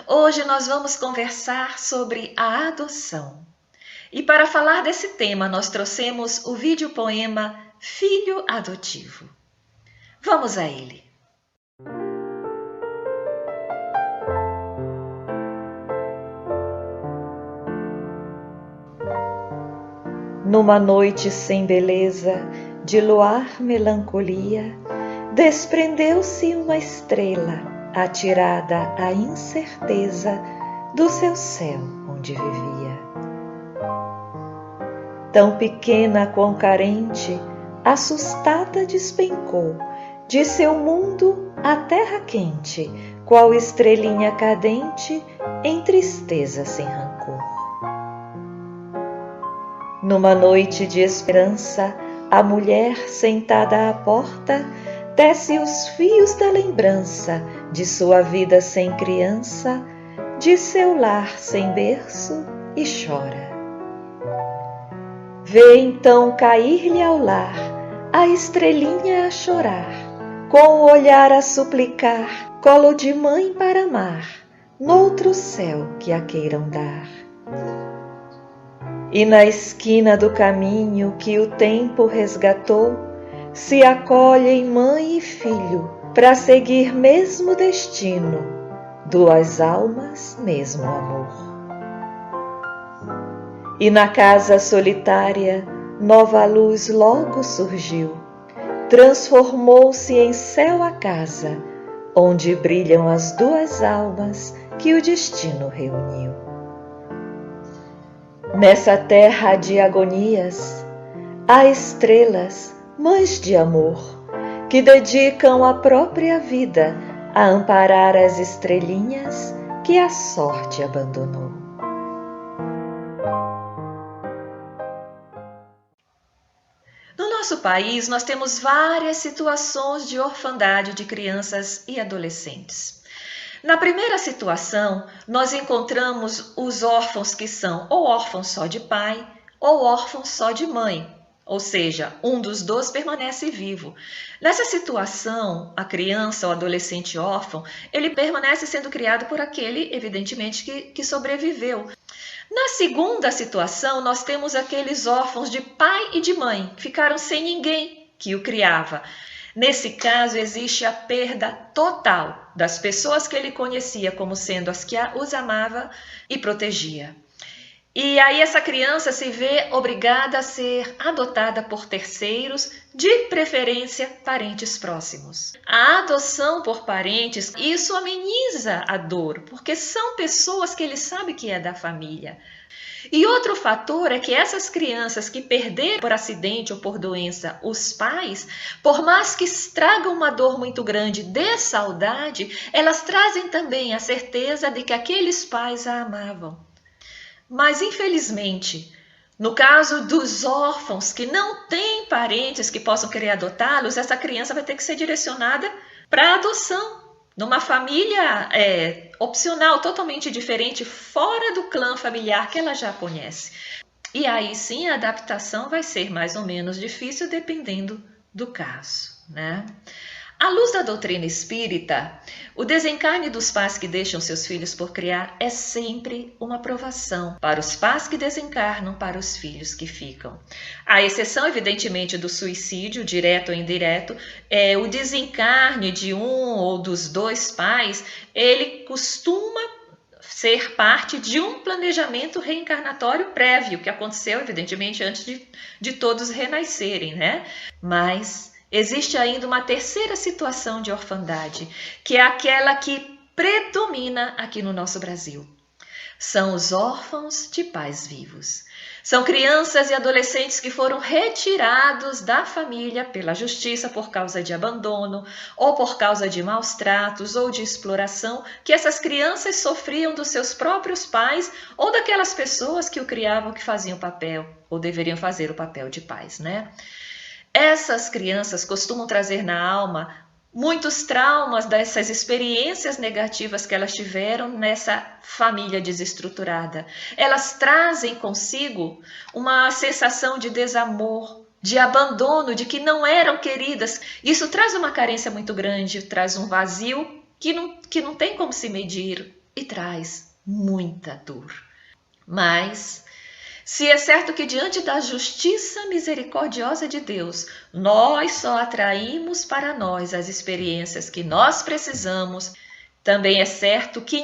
Hoje nós vamos conversar sobre a adoção. E para falar desse tema, nós trouxemos o vídeo-poema Filho Adotivo. Vamos a ele. Numa noite sem beleza, de luar melancolia, desprendeu-se uma estrela, atirada à incerteza do seu céu onde vivia. Tão pequena quão carente, assustada despencou de seu mundo a terra quente, qual estrelinha cadente em tristeza sem rancor. Numa noite de esperança, a mulher sentada à porta tece os fios da lembrança de sua vida sem criança, de seu lar sem berço e chora. Vê então cair-lhe ao lar a estrelinha a chorar, com o olhar a suplicar colo de mãe para amar, noutro céu que a queiram dar. E na esquina do caminho que o tempo resgatou, se acolhem mãe e filho para seguir mesmo destino, duas almas, mesmo amor. E na casa solitária, nova luz logo surgiu, transformou-se em céu a casa, onde brilham as duas almas que o destino reuniu. Nessa terra de agonias, há estrelas, mães de amor, que dedicam a própria vida a amparar as estrelinhas que a sorte abandonou. No nosso país, nós temos várias situações de orfandade de crianças e adolescentes. Na primeira situação, nós encontramos os órfãos que são ou órfãos só de pai ou órfãos só de mãe, ou seja, um dos dois permanece vivo. Nessa situação, a criança ou adolescente órfão, ele permanece sendo criado por aquele, evidentemente, que sobreviveu. Na segunda situação, nós temos aqueles órfãos de pai e de mãe, que ficaram sem ninguém que o criava. Nesse caso, existe a perda total das pessoas que ele conhecia como sendo as que os amava e protegia. E aí essa criança se vê obrigada a ser adotada por terceiros, de preferência parentes próximos. A adoção por parentes, isso ameniza a dor, porque são pessoas que ele sabe que é da família. E outro fator é que essas crianças que perderam por acidente ou por doença os pais, por mais que tragam uma dor muito grande de saudade, elas trazem também a certeza de que aqueles pais a amavam. Mas, infelizmente, no caso dos órfãos que não têm parentes que possam querer adotá-los, essa criança vai ter que ser direcionada para a adoção, numa família opcional, totalmente diferente, fora do clã familiar que ela já conhece. E aí sim a adaptação vai ser mais ou menos difícil, dependendo do caso, né? À luz da doutrina espírita, o desencarne dos pais que deixam seus filhos por criar é sempre uma provação para os pais que desencarnam, para os filhos que ficam. A exceção, evidentemente, do suicídio, direto ou indireto, o desencarne de um ou dos dois pais, ele costuma ser parte de um planejamento reencarnatório prévio, que aconteceu, evidentemente, antes de todos renascerem, né? Mas existe ainda uma terceira situação de orfandade, que é aquela que predomina aqui no nosso Brasil. São os órfãos de pais vivos. São crianças e adolescentes que foram retirados da família pela justiça por causa de abandono, ou por causa de maus tratos ou de exploração que essas crianças sofriam dos seus próprios pais ou daquelas pessoas que o criavam, que faziam o papel, ou deveriam fazer o papel de pais, né? Essas crianças costumam trazer na alma muitos traumas dessas experiências negativas que elas tiveram nessa família desestruturada. Elas trazem consigo uma sensação de desamor, de abandono, de que não eram queridas. Isso traz uma carência muito grande, traz um vazio que não tem como se medir e traz muita dor. Mas, se é certo que diante da justiça misericordiosa de Deus, nós só atraímos para nós as experiências que nós precisamos, também é certo que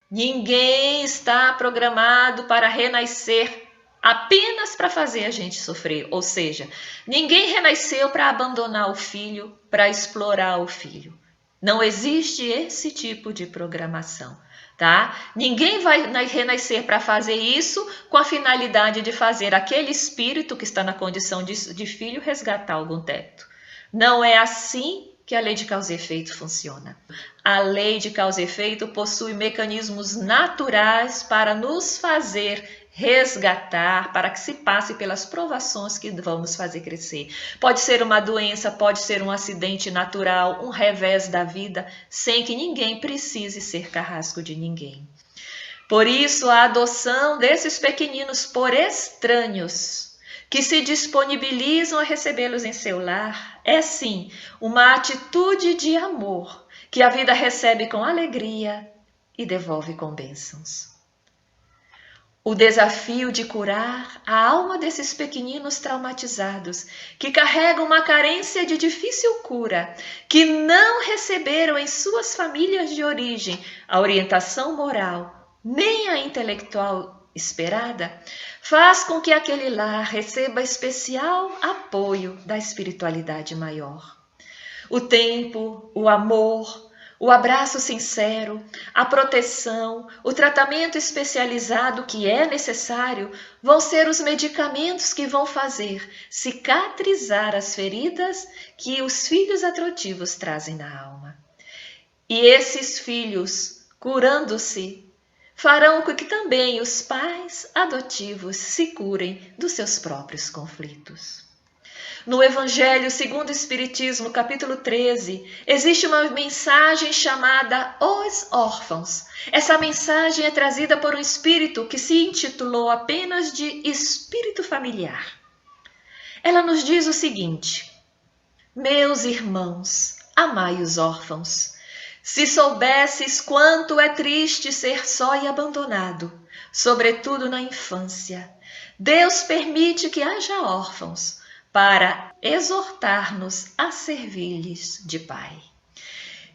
ninguém está programado para renascer apenas para fazer a gente sofrer. Ou seja, ninguém renasceu para abandonar o filho, para explorar o filho. Não existe esse tipo de programação, tá? Ninguém vai renascer para fazer isso com a finalidade de fazer aquele espírito que está na condição de filho resgatar algum teto. Não é assim que a lei de causa e efeito funciona. A lei de causa e efeito possui mecanismos naturais para nos fazer resgatar, para que se passe pelas provações que vamos fazer crescer. Pode ser uma doença, pode ser um acidente natural, um revés da vida, sem que ninguém precise ser carrasco de ninguém. Por isso, a adoção desses pequeninos por estranhos que se disponibilizam a recebê-los em seu lar é sim uma atitude de amor que a vida recebe com alegria e devolve com bênçãos. O desafio de curar a alma desses pequeninos traumatizados, que carregam uma carência de difícil cura, que não receberam em suas famílias de origem a orientação moral, nem a intelectual esperada, faz com que aquele lar receba especial apoio da espiritualidade maior. O tempo, o amor, o abraço sincero, a proteção, o tratamento especializado que é necessário vão ser os medicamentos que vão fazer cicatrizar as feridas que os filhos adotivos trazem na alma. E esses filhos, curando-se, farão com que também os pais adotivos se curem dos seus próprios conflitos. No Evangelho segundo o Espiritismo, capítulo 13, existe uma mensagem chamada Os Órfãos. Essa mensagem é trazida por um espírito que se intitulou apenas de Espírito Familiar. Ela nos diz o seguinte: meus irmãos, amai os órfãos. Se soubesses quanto é triste ser só e abandonado, sobretudo na infância, Deus permite que haja órfãos, para exortar-nos a servir-lhes de Pai.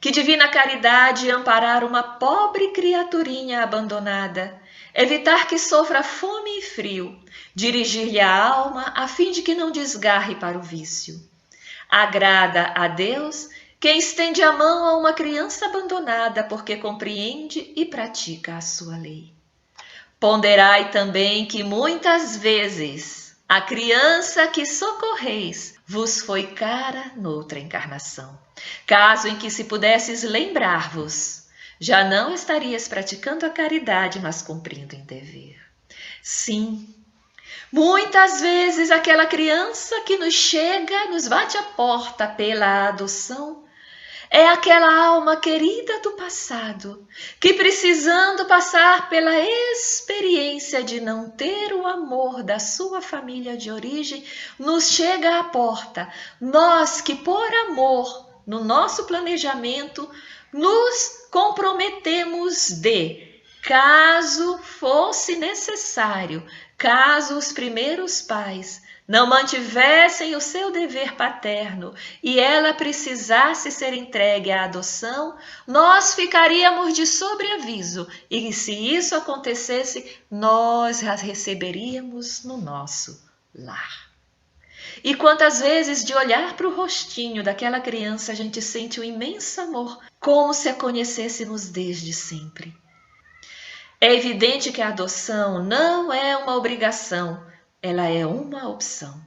Que divina caridade amparar uma pobre criaturinha abandonada, evitar que sofra fome e frio, dirigir-lhe a alma a fim de que não desgarre para o vício. Agrada a Deus quem estende a mão a uma criança abandonada porque compreende e pratica a sua lei. Ponderai também que muitas vezes a criança que socorreis vos foi cara noutra encarnação. Caso em que se pudesses lembrar-vos, já não estarias praticando a caridade, mas cumprindo em dever. Sim, muitas vezes aquela criança que nos chega, nos bate a porta pela adoção, é aquela alma querida do passado, que precisando passar pela experiência de não ter o amor da sua família de origem, nos chega à porta. Nós que por amor, no nosso planejamento, nos comprometemos de, caso fosse necessário, caso os primeiros pais não mantivessem o seu dever paterno e ela precisasse ser entregue à adoção, nós ficaríamos de sobreaviso e se isso acontecesse, nós a receberíamos no nosso lar. E quantas vezes de olhar para o rostinho daquela criança a gente sente um imenso amor, como se a conhecêssemos desde sempre. É evidente que a adoção não é uma obrigação, ela é uma opção.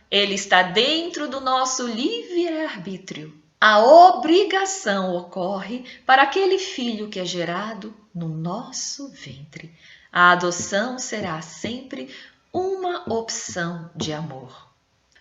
Ele está dentro do nosso livre-arbítrio. A obrigação ocorre para aquele filho que é gerado no nosso ventre. A adoção será sempre uma opção de amor.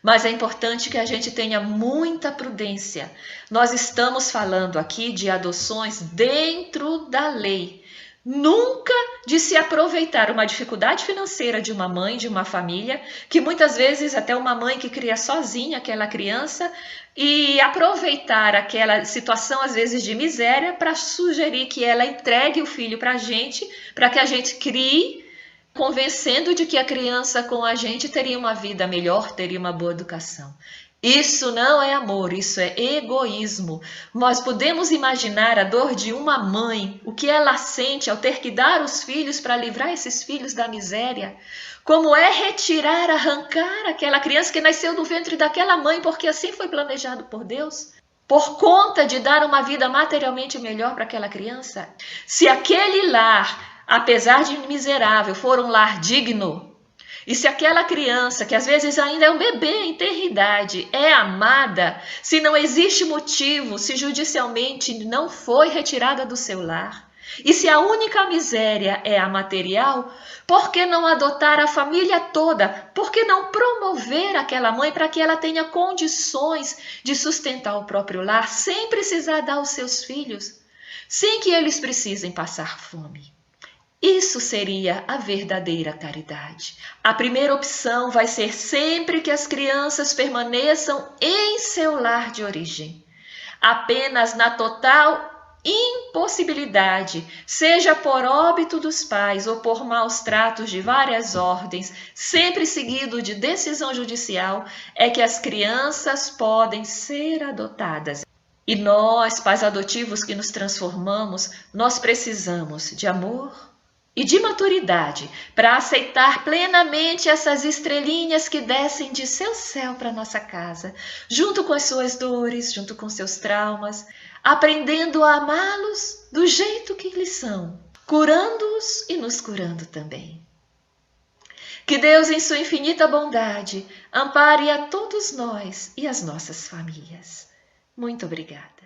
Mas é importante que a gente tenha muita prudência. Nós estamos falando aqui de adoções dentro da lei. Nunca de se aproveitar uma dificuldade financeira de uma mãe, de uma família, que muitas vezes até uma mãe que cria sozinha aquela criança, e aproveitar aquela situação às vezes de miséria para sugerir que ela entregue o filho para que a gente crie, convencendo de que a criança com a gente teria uma vida melhor, teria uma boa educação. Isso não é amor, isso é egoísmo. Nós podemos imaginar a dor de uma mãe, o que ela sente ao ter que dar os filhos para livrar esses filhos da miséria. Como é retirar, arrancar aquela criança que nasceu do ventre daquela mãe, porque assim foi planejado por Deus, por conta de dar uma vida materialmente melhor para aquela criança. Se aquele lar, apesar de miserável, for um lar digno, e se aquela criança, que às vezes ainda é um bebê em ter idade, é amada, se não existe motivo, se judicialmente não foi retirada do seu lar, e se a única miséria é a material, por que não adotar a família toda? Por que não promover aquela mãe para que ela tenha condições de sustentar o próprio lar, sem precisar dar aos seus filhos, sem que eles precisem passar fome? Isso seria a verdadeira caridade. A primeira opção vai ser sempre que as crianças permaneçam em seu lar de origem. Apenas na total impossibilidade, seja por óbito dos pais ou por maus tratos de várias ordens, sempre seguido de decisão judicial, é que as crianças podem ser adotadas. E nós, pais adotivos que nos transformamos, nós precisamos de amor e de maturidade para aceitar plenamente essas estrelinhas que descem de seu céu para nossa casa, junto com as suas dores, junto com seus traumas, aprendendo a amá-los do jeito que eles são, curando-os e nos curando também. Que Deus, em sua infinita bondade, ampare a todos nós e as nossas famílias. Muito obrigada.